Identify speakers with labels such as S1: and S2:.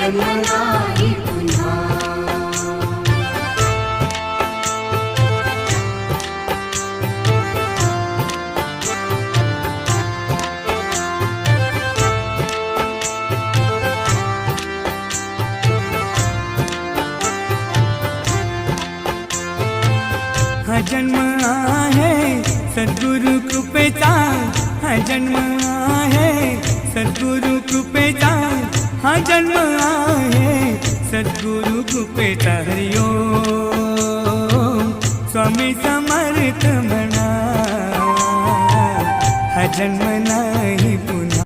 S1: जन्म नाही पुन्हा।
S2: हा जन्म आहे सद्गुरु कृपेचा, हा जन्म आहे सद्गुरु कृपेचा, हा जन्म आहे सद्गुरु कृपेचा। हरि ओम स्वामी समर्थ म्हणा, हा जन्म नाही पुन्हा।